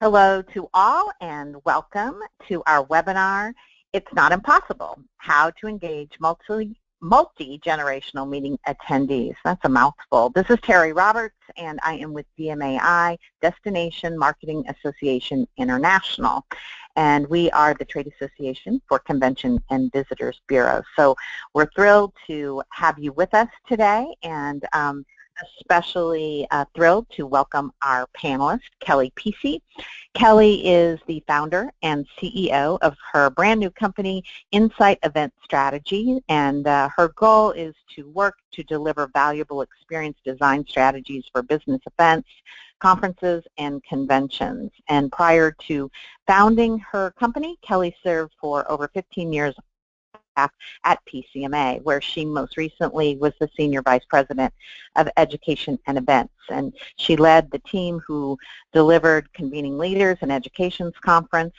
Hello to all and welcome to our webinar, It's Not Impossible, How to Engage Multi-Generational Meeting Attendees. That's a mouthful. This is Terry Roberts and I am with DMAI, Destination Marketing Association International. And we are the trade association for Convention and Visitors Bureau. So we're thrilled to have you with us today, and especially thrilled to welcome our panelist, Kelly Pesey. Kelly is the founder and CEO of her brand new company, Insight Event Strategy, and her goal is to work to deliver valuable experience design strategies for business events, conferences, and conventions. And prior to founding her company, Kelly served for over 15 years at PCMA, where she most recently was the Senior Vice President of Education and Events. And she led the team who delivered Convening Leaders and Education's Conference.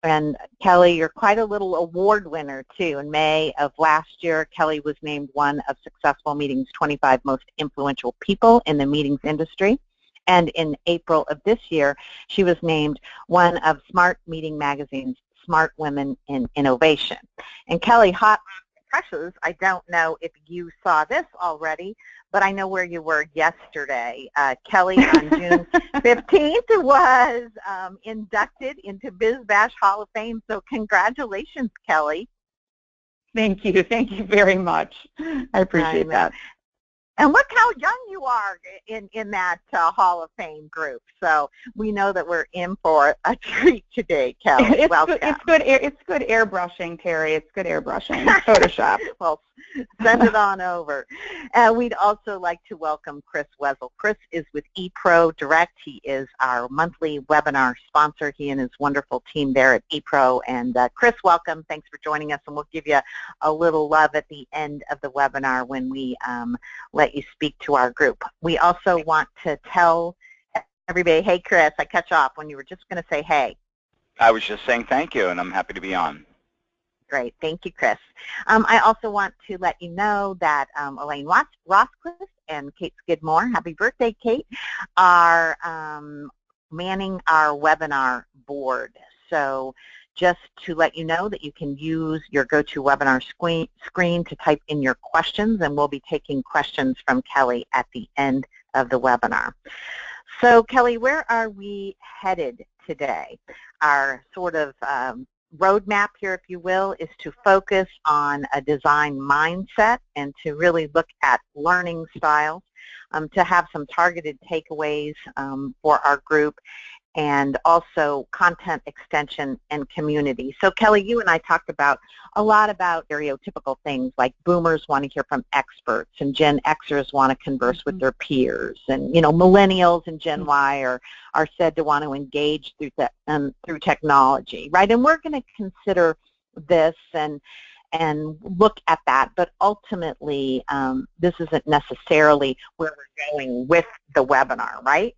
And Kelly, you're quite a little award winner, too. In May of last year, Kelly was named one of Successful Meetings' 25 most influential people in the meetings industry. And in April of this year, she was named one of Smart Meeting Magazine's Smart Women in Innovation. And Kelly, hot pressures, I don't know if you saw this already, but I know where you were yesterday. Kelly, on June 15th, was inducted into Biz Bash Hall of Fame, so congratulations, Kelly. Thank you. Thank you very much. I appreciate that. And look how young you are in that Hall of Fame group. So we know that we're in for a treat today, Kelly. Welcome. It's good airbrushing, Terry. It's good airbrushing. Photoshop. Well, send it on over. And we'd also like to welcome Chris Wessel. Chris is with ePro Direct. He is our monthly webinar sponsor. He and his wonderful team there at ePro. And Chris, welcome. Thanks for joining us. And we'll give you a little love at the end of the webinar when we let you speak to our group. We also want to tell everybody, hey, Chris, I cut you off when you were just going to say hey. I was just saying thank you, and I'm happy to be on. Great. Thank you, Chris. I also want to let you know that Elaine Rosscliffe and Kate Skidmore, happy birthday, Kate, are manning our webinar board. So just to let you know that you can use your GoToWebinar screen to type in your questions, and we'll be taking questions from Kelly at the end of the webinar. So Kelly, where are we headed today? Our sort of roadmap here, if you will, is to focus on a design mindset and to really look at learning styles, to have some targeted takeaways for our group, and also content extension and community. So Kelly, you and I talked a lot about stereotypical things like boomers want to hear from experts and Gen Xers want to converse with their peers, and millennials and Gen Y are said to want to engage through technology, right? And we're going to consider this and look at that, but ultimately this isn't necessarily where we're going with the webinar, right?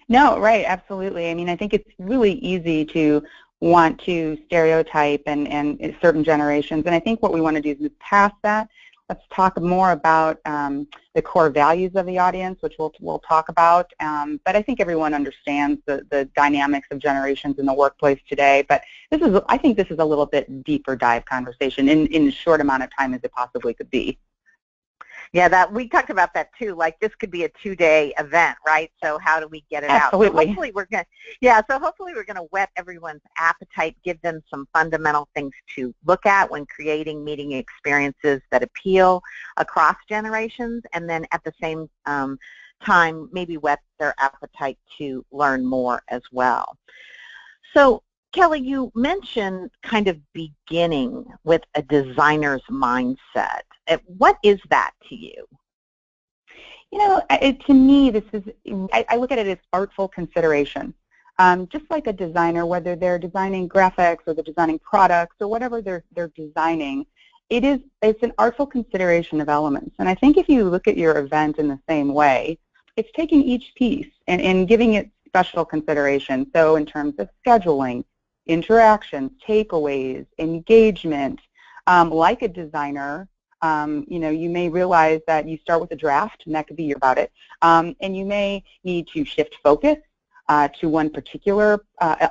No, right, absolutely. I mean, I think it's really easy to want to stereotype and certain generations, and I think what we want to do is move past that. Let's talk more about the core values of the audience, which we'll talk about, but I think everyone understands the dynamics of generations in the workplace today, but I think this is a little bit deeper dive conversation in as short amount of time as it possibly could be. Yeah, we talked about that too. Like this could be a 2-day event, right? So how do we get it out? So hopefully we're going to whet everyone's appetite, give them some fundamental things to look at when creating meeting experiences that appeal across generations, and then at the same time maybe whet their appetite to learn more as well. So Kelly, you mentioned kind of beginning with a designer's mindset. What is that to you? To me, I look at it as artful consideration. Just like a designer, whether they're designing graphics or they're designing products or whatever they're designing, it's an artful consideration of elements. And I think if you look at your event in the same way, it's taking each piece and giving it special consideration. So in terms of scheduling, interactions, takeaways, engagement, like a designer, you may realize that you start with a draft, and that could be about it, and you may need to shift focus to one particular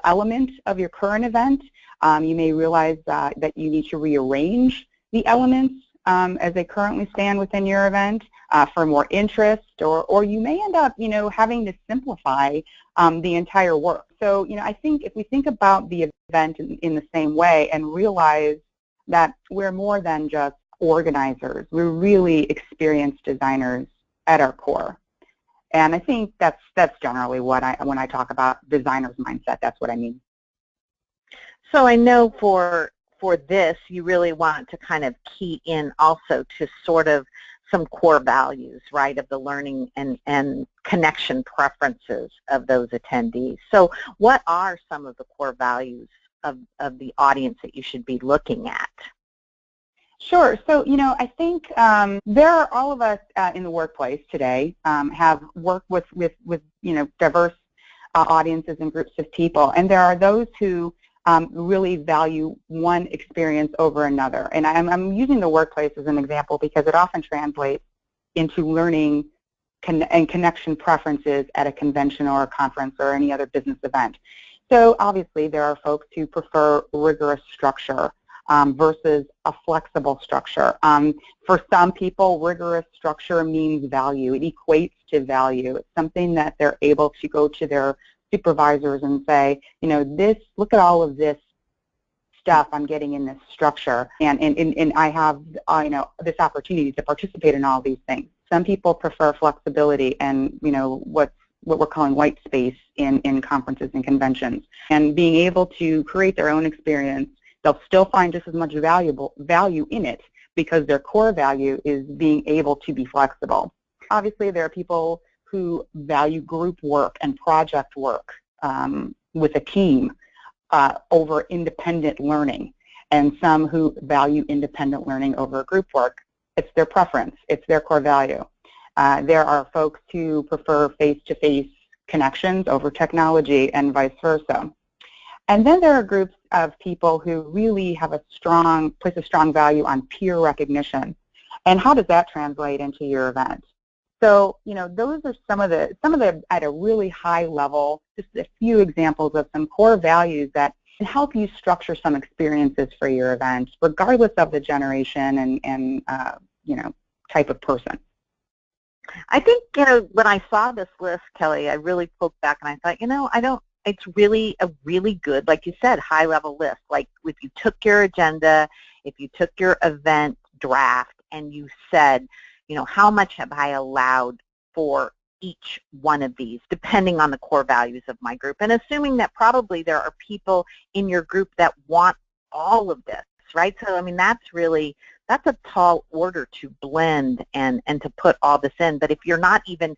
element of your current event. You may realize that you need to rearrange the elements as they currently stand within your event for more interest, or you may end up, having to simplify the entire work. So, I think if we think about the event in the same way and realize that we're more than just organizers, we're really experienced designers at our core. And I think that's generally what when I talk about designer's mindset, that's what I mean. So I know for this, you really want to kind of key in also to sort of some core values, right, of the learning and connection preferences of those attendees. So what are some of the core values of the audience that you should be looking at? Sure. So, I think there are all of us in the workplace today have worked with diverse audiences and groups of people, and there are those who really value one experience over another. And I'm using the workplace as an example because it often translates into learning and connection preferences at a convention or a conference or any other business event. So obviously there are folks who prefer rigorous structure versus a flexible structure. For some people, rigorous structure means value. It equates to value. It's something that they're able to go to their supervisors and say, look at all of this stuff I'm getting in this structure, and I have, this opportunity to participate in all these things. Some people prefer flexibility and, what we're calling white space in conferences and conventions, and being able to create their own experience. They'll still find just as much value in it because their core value is being able to be flexible. Obviously, there are people who value group work and project work with a team over independent learning, and some who value independent learning over group work. It's their preference. It's their core value. There are folks who prefer face-to-face connections over technology and vice versa. And then there are groups of people who really have place a strong value on peer recognition. And how does that translate into your event? So, those are some of the at a really high level, just a few examples of some core values that can help you structure some experiences for your event, regardless of the generation and type of person. I think, when I saw this list, Kelly, I really pulled back and I thought, it's really a really good, like you said, high-level list. Like if you took your agenda, if you took your event draft and you said, how much have I allowed for each one of these, depending on the core values of my group, and assuming that probably there are people in your group that want all of this, right? So, that's a tall order to blend and to put all this in. But if you're not even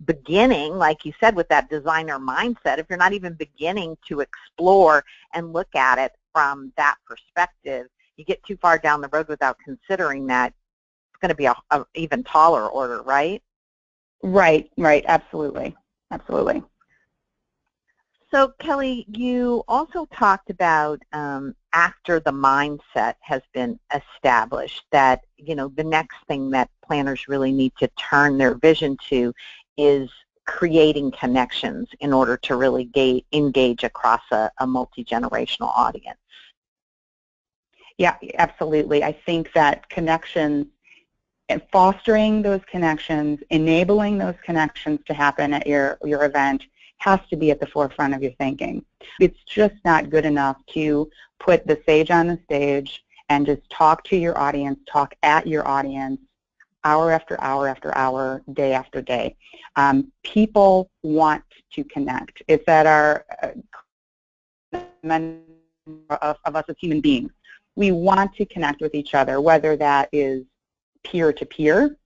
beginning, like you said, with that designer mindset, if you're not even beginning to explore and look at it from that perspective, you get too far down the road without considering that it's going to be a even taller order, right? Right, absolutely. So, Kelly, you also talked about after the mindset has been established that, the next thing that planners really need to turn their vision to is creating connections in order to really engage across a multi-generational audience. Yeah, absolutely. I think that connections and fostering those connections, enabling those connections to happen at your event has to be at the forefront of your thinking. It's just not good enough to put the sage on the stage and just talk to your audience, talk at your audience, hour after hour after hour, day after day. People want to connect. It's at our of us as human beings. We want to connect with each other, whether that is peer-to-peer,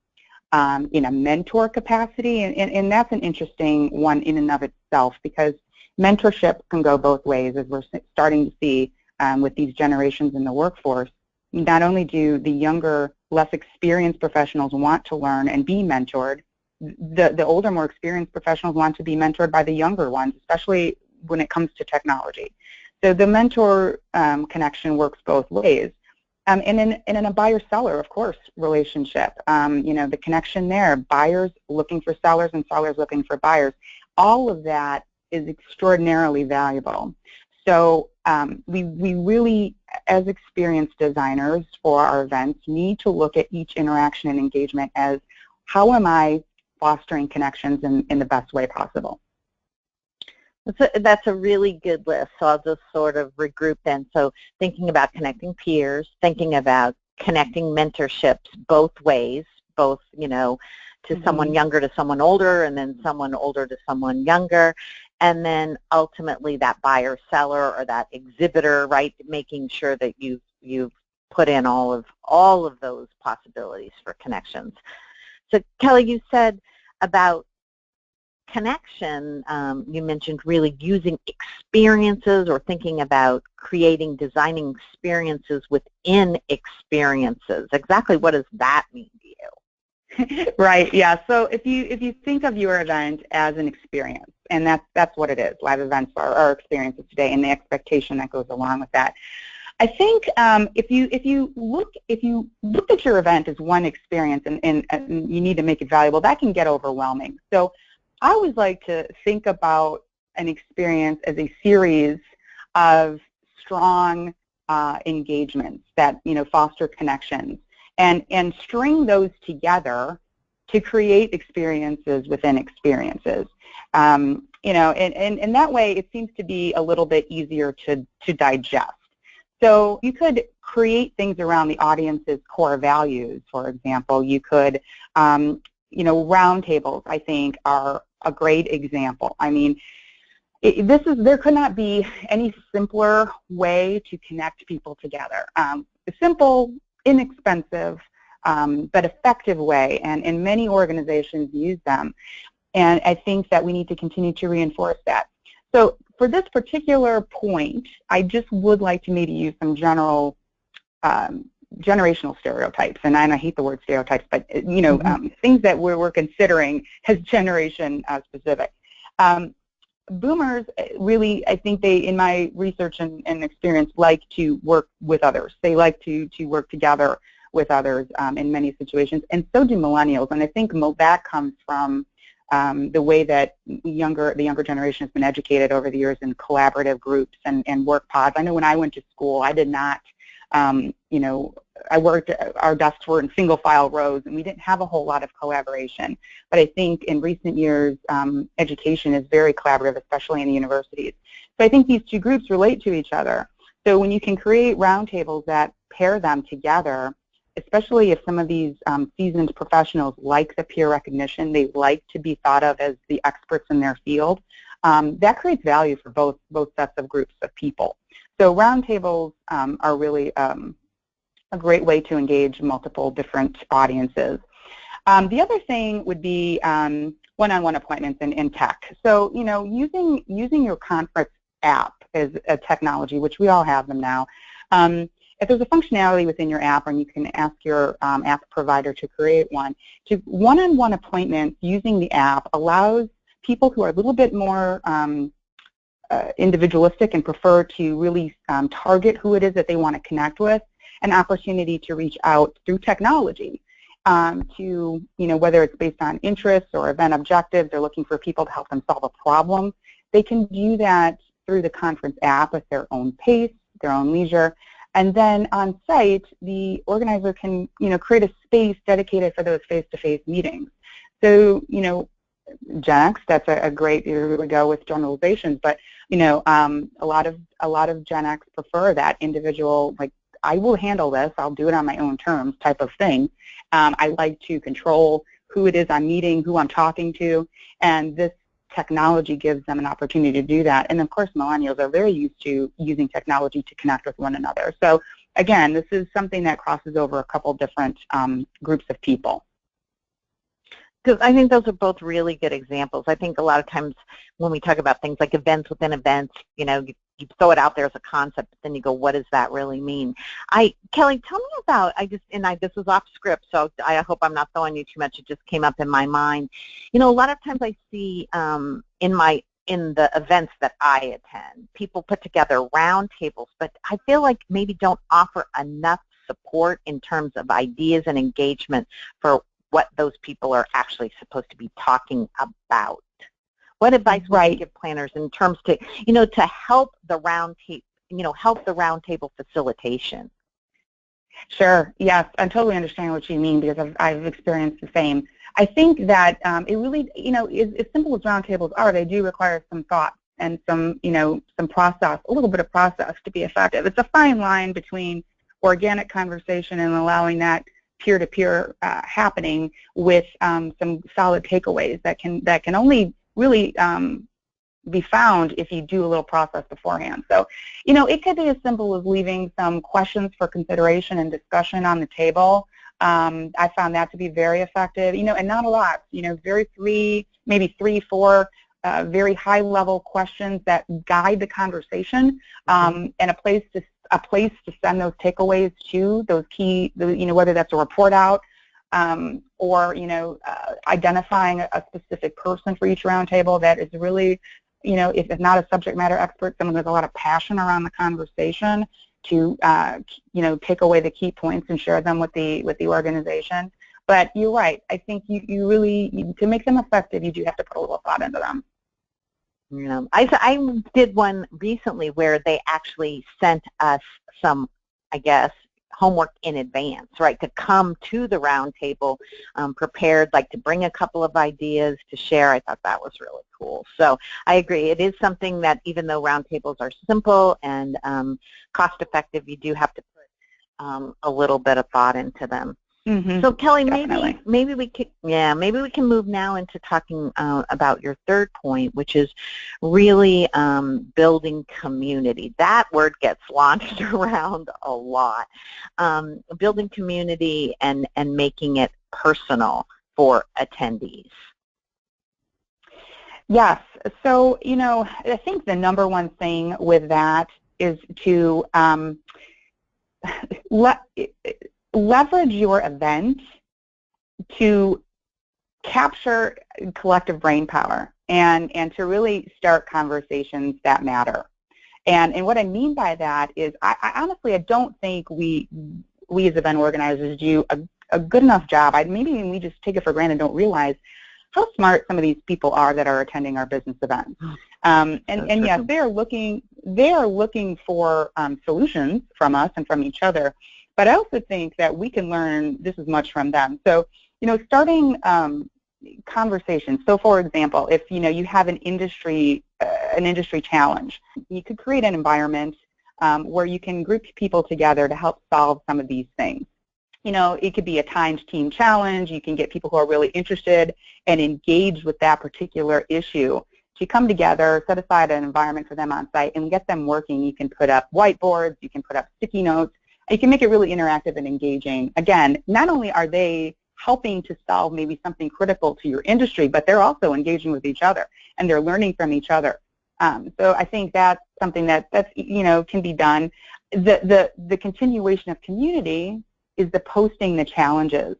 in a mentor capacity, and that's an interesting one in and of itself, because mentorship can go both ways, as we're starting to see with these generations in the workforce. Not only do the younger, less experienced professionals want to learn and be mentored, the older, more experienced professionals want to be mentored by the younger ones, especially when it comes to technology. So the mentor connection works both ways. And in a buyer-seller, of course, relationship, the connection there, buyers looking for sellers and sellers looking for buyers, all of that is extraordinarily valuable. So we really, as experienced designers for our events, need to look at each interaction and engagement as, how am I fostering connections in the best way possible? That's a really good list, so I'll just sort of regroup then. So thinking about connecting peers, thinking about connecting mentorships both ways, both, you know, to someone younger to someone older, and then someone older to someone younger, and then ultimately that buyer seller or that exhibitor, right, making sure that you've put in all of those possibilities for connections. So Kelly, you said about connection, you mentioned really using experiences or thinking about designing experiences within experiences. Exactly what does that mean to you? Right, yeah. So if you think of your event as an experience, and that's what it is. Live events are experiences today, and the expectation that goes along with that. I think if you look at your event as one experience and you need to make it valuable, that can get overwhelming. So I always like to think about an experience as a series of strong engagements that, you know, foster connections, and string those together to create experiences within experiences. You know, and that way it seems to be a little bit easier to digest. So you could create things around the audience's core values. For example, you could, you know, roundtables, I think, are a great example. I mean, there could not be any simpler way to connect people together. A simple, inexpensive, but effective way, and many organizations use them. And I think that we need to continue to reinforce that. So for this particular point, I just would like to maybe use some general generational stereotypes, and I hate the word stereotypes, but you know, things that we're considering as generation specific. Boomers really, I think they, in my research and experience, like to work with others. They like to work together with others in many situations, and so do millennials. And I think that comes from the way that the younger generation has been educated over the years in collaborative groups and work pods. I know when I went to school, I did not, you know, our desks were in single file rows, and we didn't have a whole lot of collaboration. But I think in recent years, education is very collaborative, especially in the universities. So I think these two groups relate to each other. So when you can create roundtables that pair them together, especially if some of these seasoned professionals like the peer recognition, they like to be thought of as the experts in their field, that creates value for both sets of groups of people. So roundtables are really a great way to engage multiple different audiences. The other thing would be one-on-one appointments in tech. So, you know, using your conference app as a technology, which we all have them now. If there's a functionality within your app, and you can ask your app provider to create one, one-on-one appointments using the app allows people who are a little bit more individualistic and prefer to really target who it is that they want to connect with, an opportunity to reach out through technology to, you know, whether it's based on interests or event objectives, they're looking for people to help them solve a problem. They can do that through the conference app at their own pace, their own leisure. And then on site, the organizer can, you know, create a space dedicated for those face-to-face meetings. So, you know, Gen X, that's a great, here we go with generalizations, but, you know, a lot of Gen X prefer that individual, like, I will handle this, I'll do it on my own terms type of thing. I like to control who it is I'm meeting, who I'm talking to, and this technology gives them an opportunity to do that. And of course, millennials are very used to using technology to connect with one another. So again, this is something that crosses over a couple different groups of people. Because I think those are both really good examples. I think a lot of times when we talk about things like events within events, you know, you throw it out there as a concept, but then you go, what does that really mean? Kelly, tell me about, this was off script, so I hope I'm not throwing you too much. It just came up in my mind. You know, a lot of times I see in the events that I attend, people put together round tables, but I feel like maybe don't offer enough support in terms of ideas and engagement for what those people are actually supposed to be talking about. What advice would you give planners in terms to, to help the roundtable facilitation? Sure. Yes, I totally understand what you mean because I've experienced the same. I think that it really, as simple as roundtables are, they do require some thought and some process, a little bit of process to be effective. It's a fine line between organic conversation and allowing that peer-to-peer happening with some solid takeaways that can only really be found if you do a little process beforehand. So, it could be as simple as leaving some questions for consideration and discussion on the table. I found that to be very effective, and not a lot, maybe three, four very high-level questions that guide the conversation, and a place to send those takeaways to, those key, whether that's a report out, or identifying a specific person for each roundtable that is really, if it's not a subject matter expert, someone with a lot of passion around the conversation to, take away the key points and share them with the organization. But you're right. I think you really, to make them effective, you do have to put a little thought into them. I did one recently where they actually sent us some, I guess, homework in advance, right, to come to the roundtable prepared, like to bring a couple of ideas to share. I thought that was really cool. So I agree. It is something that even though roundtables are simple and cost-effective, you do have to put a little bit of thought into them. Mm-hmm. So Kelly, Definitely. maybe we can move now into talking about your third point, which is really building community. That word gets launched around a lot. Building community and making it personal for attendees. Yes. So, I think the number one thing with that is to leverage your event to capture collective brain power and to really start conversations that matter. And what I mean by that is I honestly don't think we as event organizers do a good enough job. Maybe we just take it for granted and don't realize how smart some of these people are that are attending our business events. And yes, they are looking for solutions from us and from each other. But I also think that we can learn just as much from them. So, starting conversations. So, for example, if you have an industry challenge, you could create an environment where you can group people together to help solve some of these things. It could be a timed team challenge. You can get people who are really interested and engaged with that particular issue to come together, set aside an environment for them on site, and get them working. You can put up whiteboards. You can put up sticky notes. You can make it really interactive and engaging. Again, not only are they helping to solve maybe something critical to your industry, but they're also engaging with each other, and they're learning from each other. So I think that's something that's can be done. The continuation of community is the posting the challenges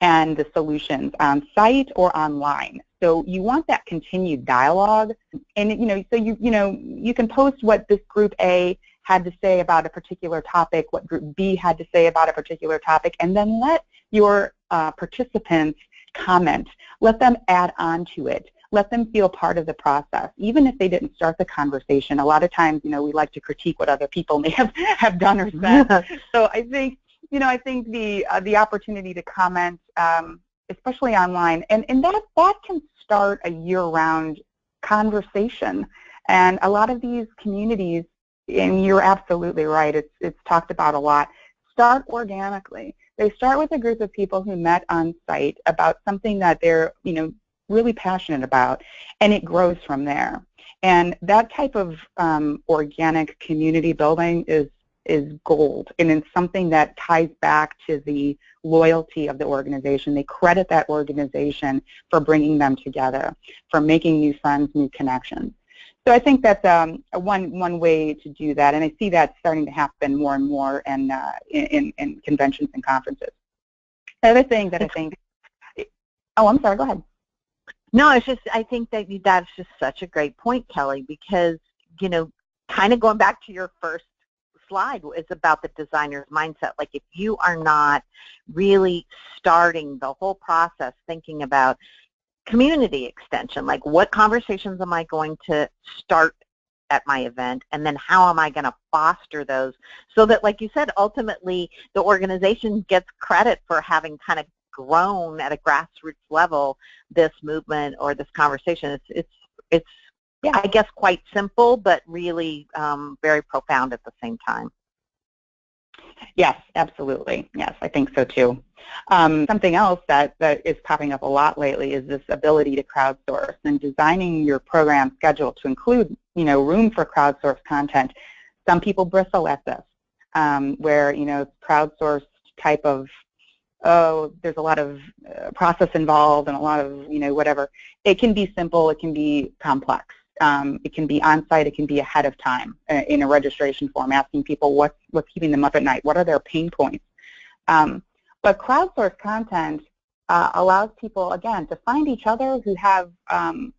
and the solutions on site or online. So you want that continued dialogue, and so you can post what this group A had to say about a particular topic, what group B had to say about a particular topic, and then let your participants comment. Let them add on to it. Let them feel part of the process, even if they didn't start the conversation. A lot of times, we like to critique what other people may have done or said. So I think, the opportunity to comment, especially online, and that can start a year-round conversation. And a lot of these communities, and you're absolutely right, it's talked about a lot, start organically. They start with a group of people who met on site about something that they're, really passionate about, and it grows from there. And that type of organic community building is gold, and it's something that ties back to the loyalty of the organization. They credit that organization for bringing them together, for making new friends, new connections. So I think that's one way to do that, and I see that starting to happen more and more in conventions and conferences. The other thing that I think, I'm sorry, go ahead. No, I think that's just such a great point, Kelly, because, kind of going back to your first slide is about the designer's mindset. Like, if you are not really starting the whole process thinking about community extension, like what conversations am I going to start at my event, and then how am I going to foster those so that, like you said, ultimately the organization gets credit for having kind of grown at a grassroots level this movement or this conversation. It's yeah, I guess quite simple, but really very profound at the same time. Yes, absolutely. Yes, I think so too. Something else that is popping up a lot lately is this ability to crowdsource, and designing your program schedule to include, room for crowdsourced content. Some people bristle at this, where, crowdsourced type of, oh, there's a lot of process involved and a lot of, whatever. It can be simple, it can be complex. It can be on-site, it can be ahead of time in a registration form, asking people what's keeping them up at night, what are their pain points. But crowdsourced content allows people, again, to find each other who have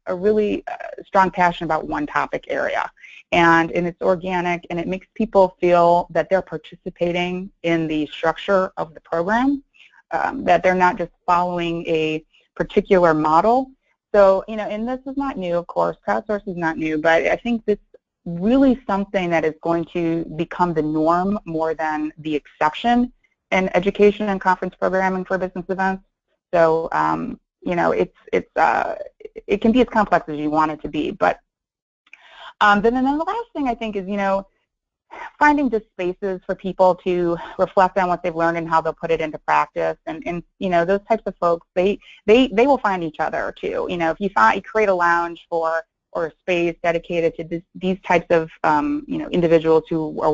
a really strong passion about one topic area. And it's organic, and it makes people feel that they're participating in the structure of the program, that they're not just following a particular model. So, and this is not new, of course. Crowdsource is not new, but I think this is really something that is going to become the norm more than the exception in education and conference programming for business events. So, it can be as complex as you want it to be. But then the last thing I think is, finding just spaces for people to reflect on what they've learned and how they'll put it into practice, and those types of folks, they will find each other too. If you create a lounge or a space dedicated to these types of individuals who are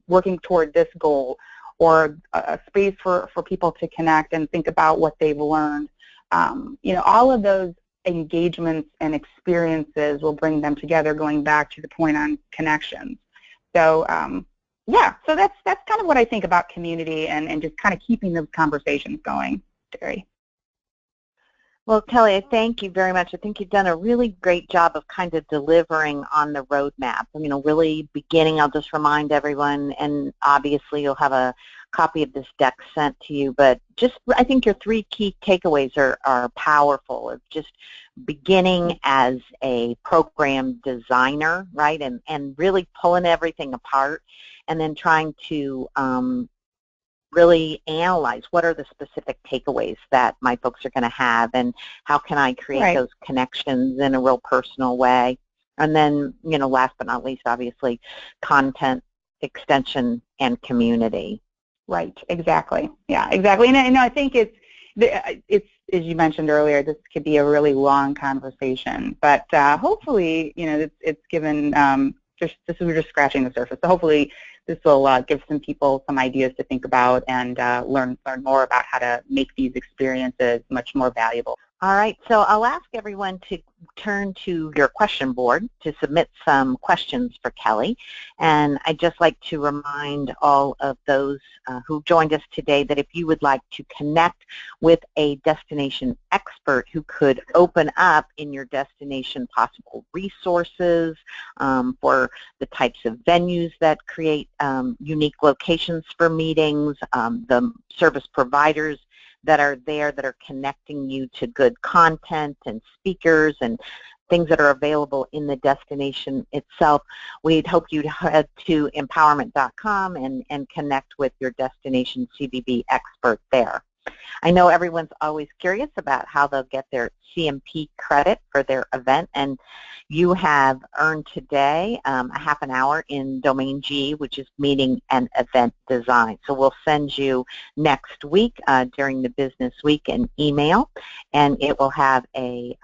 working toward this goal, or a space for people to connect and think about what they've learned, all of those engagements and experiences will bring them together, going back to the point on connections. So, yeah, so that's kind of what I think about community and just kind of keeping those conversations going, Terry. Well, Kelly, I thank you very much. I think you've done a really great job of kind of delivering on the roadmap. Really beginning, I'll just remind everyone, and obviously you'll have a copy of this deck sent to you, but just I think your 3 key takeaways are powerful. Of just beginning as a program designer, right, and really pulling everything apart, and then trying to really analyze what are the specific takeaways that my folks are going to have, and how can I create those connections in a real personal way. And then, last but not least, obviously, content, extension, and community. Right, exactly. Yeah, exactly. And I think it's, as you mentioned earlier, this could be a really long conversation, but hopefully, it's given, we're just scratching the surface. So hopefully this will give some people some ideas to think about and learn more about how to make these experiences much more valuable. All right, so I'll ask everyone to turn to your question board to submit some questions for Kelly. And I'd just like to remind all of those who joined us today that if you would like to connect with a destination expert who could open up in your destination possible resources for the types of venues that create unique locations for meetings, the service providers that are there that are connecting you to good content and speakers and things that are available in the destination itself, we'd hope you'd head to empowerMINT.com and connect with your destination CBB expert there. I know everyone's always curious about how they'll get their CMP credit for their event, and you have earned today a half an hour in Domain G, which is meeting and event design. So we'll send you next week during the business week an email, and it will have a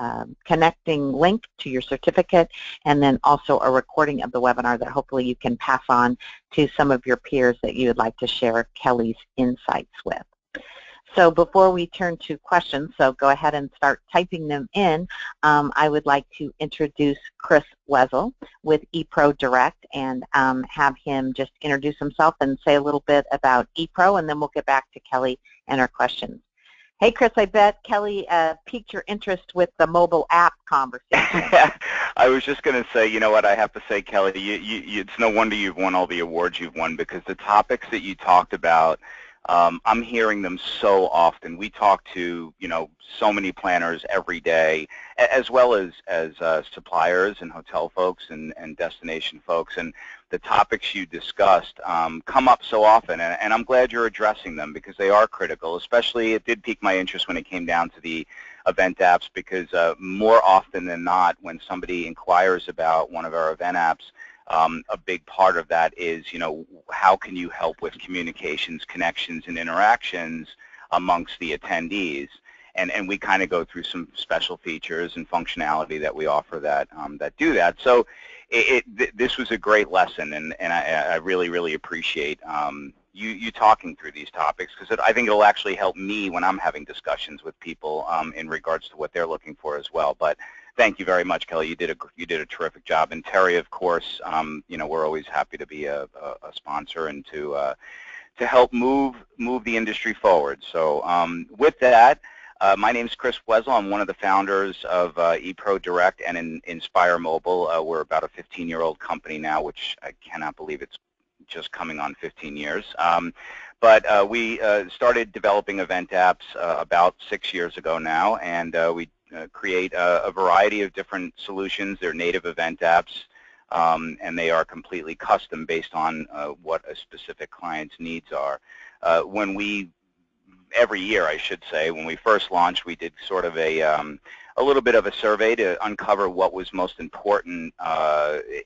connecting link to your certificate, and then also a recording of the webinar that hopefully you can pass on to some of your peers that you would like to share Kelly's insights with. So before we turn to questions, so go ahead and start typing them in, I would like to introduce Chris Wessel with ePro Direct and have him just introduce himself and say a little bit about ePro, and then we'll get back to Kelly and our questions. Hey, Chris, I bet Kelly piqued your interest with the mobile app conversation. I was just going to say, you know what, I have to say, Kelly, it's no wonder you've won all the awards you've won, because the topics that you talked about I'm hearing them so often. We talk to, so many planners every day, as well as suppliers and hotel folks and destination folks. And the topics you discussed come up so often, and I'm glad you're addressing them because they are critical. Especially, it did pique my interest when it came down to the event apps, because more often than not, when somebody inquires about one of our event apps, a big part of that is, how can you help with communications, connections, and interactions amongst the attendees? And we kind of go through some special features and functionality that we offer that do that. So this was a great lesson, and I really, really appreciate you talking through these topics, because I think it'll actually help me when I'm having discussions with people in regards to what they're looking for as well. But thank you very much, Kelly. You did a terrific job. And Terry, of course, we're always happy to be a sponsor and to help move the industry forward. So with that, my name is Chris Wesel. I'm one of the founders of ePro Direct and Inspire Mobile. We're about a 15-year-old company now, which I cannot believe it's just coming on 15 years. But we started developing event apps about 6 years ago now, and we create a variety of different solutions. They're native event apps, and they are completely custom based on what a specific client's needs are. Every year, I should say, when we first launched, we did sort of a little bit of a survey to uncover what was most important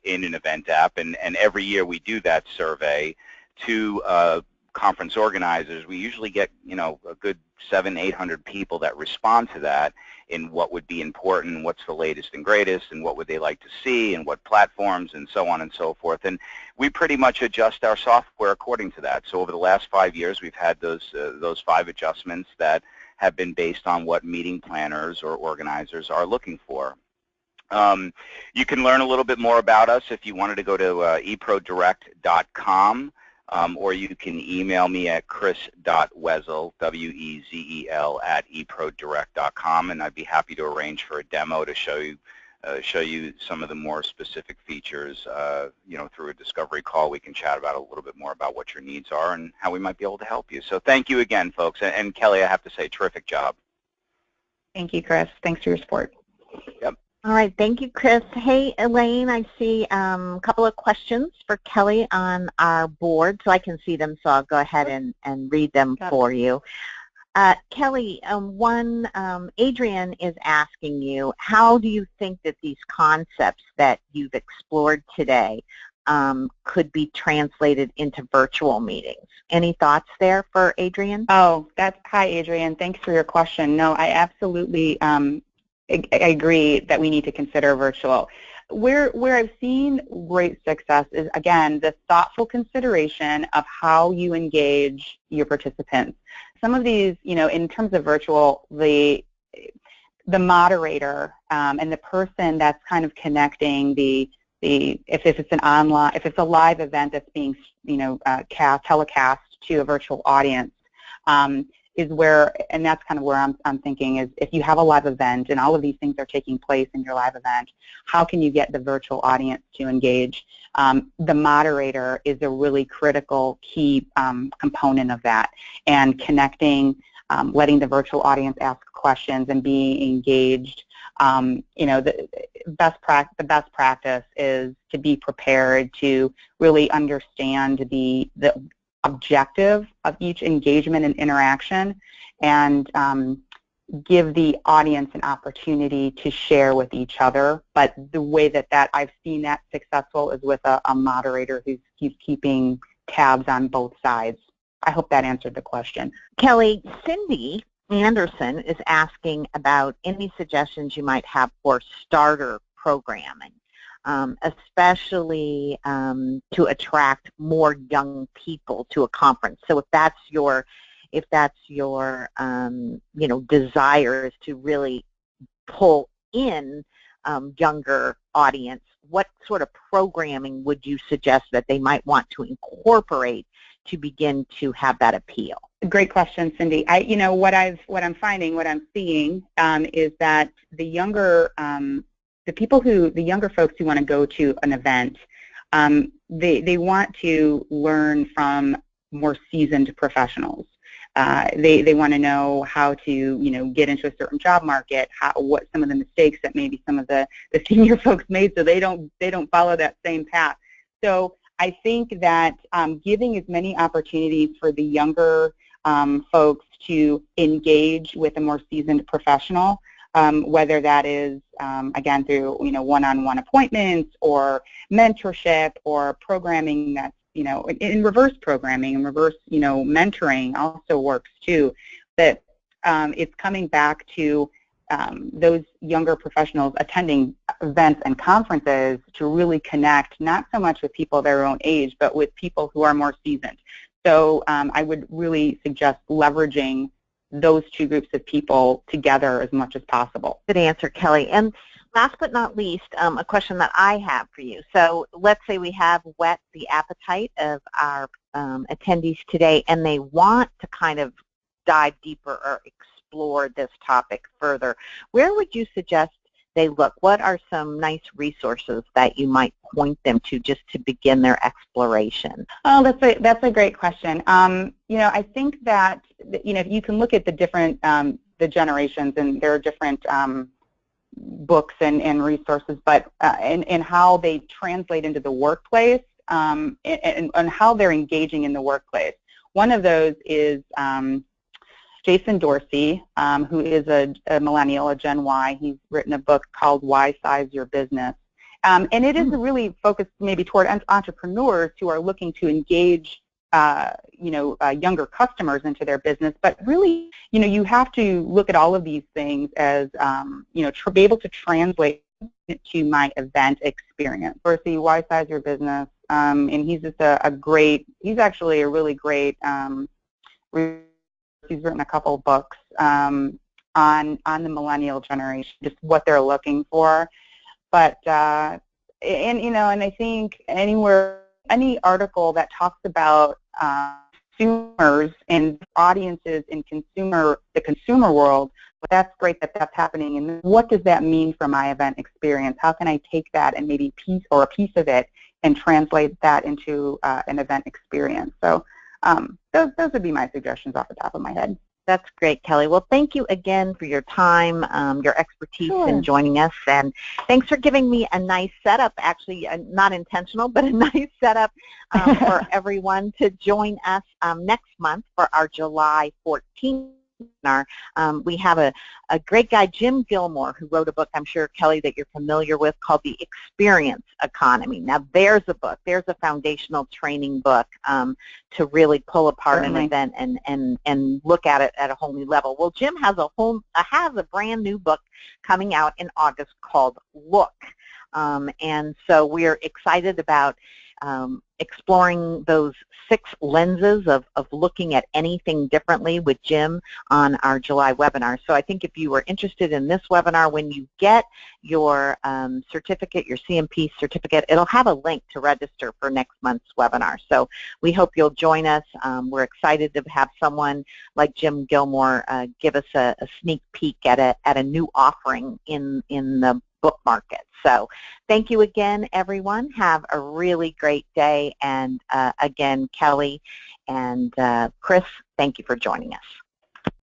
in an event app, and every year we do that survey to conference organizers. We usually get, a good 700-800 people that respond to that in what would be important, what's the latest and greatest, and what would they like to see, and what platforms, and so on and so forth. And we pretty much adjust our software according to that. So over the last 5 years, we've had those 5 adjustments that have been based on what meeting planners or organizers are looking for. You can learn a little bit more about us if you wanted to go to eprodirect.com. Or you can email me at chris.wezel, W-E-Z-E-L, at eprodirect.com, and I'd be happy to arrange for a demo to show you some of the more specific features. Through a discovery call, we can chat about a little bit more about what your needs are and how we might be able to help you. So thank you again, folks. And Kelly, I have to say, terrific job. Thank you, Chris. Thanks for your support. Yep. All right, thank you, Chris. Hey, Elaine, I see a couple of questions for Kelly on our board, so I can see them, so I'll go ahead and read them for you. Kelly, Adrian is asking you, how do you think that these concepts that you've explored today could be translated into virtual meetings? Any thoughts there for Adrian? Oh, hi, Adrian. Thanks for your question. No, I absolutely I agree that we need to consider virtual. Where I've seen great success is, again, the thoughtful consideration of how you engage your participants. Some of these, in terms of virtual, the moderator and the person that's kind of connecting if it's a live event that's being telecast to a virtual audience, is where, and that's kind of where I'm thinking is, if you have a live event and all of these things are taking place in your live event, how can you get the virtual audience to engage? The moderator is a really critical key component of that, and connecting, letting the virtual audience ask questions and being engaged. The best practice is to be prepared to really understand the objective of each engagement and interaction, and give the audience an opportunity to share with each other. But the way that I've seen that successful is with a moderator who's keeping tabs on both sides. I hope that answered the question. Kelly, Cindy Anderson is asking about any suggestions you might have for starter programming, especially to attract more young people to a conference. So if that's your desire is to really pull in younger audience, what sort of programming would you suggest that they might want to incorporate to begin to have that appeal? Great question, Cindy. What I'm seeing is that the younger folks who want to go to an event, they want to learn from more seasoned professionals. They want to know how to, get into a certain job market, what some of the mistakes that maybe some of the senior folks made, so they don't follow that same path. So I think that giving as many opportunities for the younger folks to engage with a more seasoned professional, whether that is, again, through, one-on-one appointments or mentorship or programming that's, in reverse programming and reverse, mentoring also works too, that it's coming back to those younger professionals attending events and conferences to really connect, not so much with people their own age, but with people who are more seasoned. So I would really suggest leveraging those two groups of people together as much as possible. Good answer, Kelly. And last but not least, a question that I have for you. So let's say we have whet the appetite of our attendees today, and they want to kind of dive deeper or explore this topic further. Where would you suggest they look? What are some nice resources that you might point them to just to begin their exploration? Oh, that's a great question. I think that you can look at the different the generations, and there are different books and resources, but and how they translate into the workplace, and how they're engaging in the workplace. One of those is Jason Dorsey, who is a millennial, a Gen Y. He's written a book called Why Size Your Business. And it is really focused maybe toward entrepreneurs who are looking to engage, younger customers into their business. But really, you have to look at all of these things as, be able to translate it to my event experience. Dorsey, Why Size Your Business. And he's just he's actually a really great he's written a couple of books on the millennial generation, just what they're looking for. But and I think any article that talks about consumers and audiences in the consumer world, that's great that that's happening. And what does that mean for my event experience? How can I take that and maybe a piece of it and translate that into an event experience? So those would be my suggestions off the top of my head. That's great, Kelly. Well, thank you again for your time, your expertise in joining us, and thanks for giving me a nice setup, actually not intentional, but a nice setup for everyone to join us next month for our July 14th webinar. We have a great guy, Jim Gilmore, who wrote a book, I'm sure, Kelly, that you're familiar with, called The Experience Economy. Now, there's a book. There's a foundational training book to really pull apart an event and look at it at a whole new level. Well, Jim has a brand new book coming out in August called Look. And so we're excited about exploring those 6 lenses of looking at anything differently with Jim on our July webinar. So I think if you were interested in this webinar, when you get your certificate, your CMP certificate, it'll have a link to register for next month's webinar. So we hope you'll join us. We're excited to have someone like Jim Gilmore give us a sneak peek at a new offering in the book market. So thank you again, everyone. Have a really great day. And again, Kelly and Chris, thank you for joining us.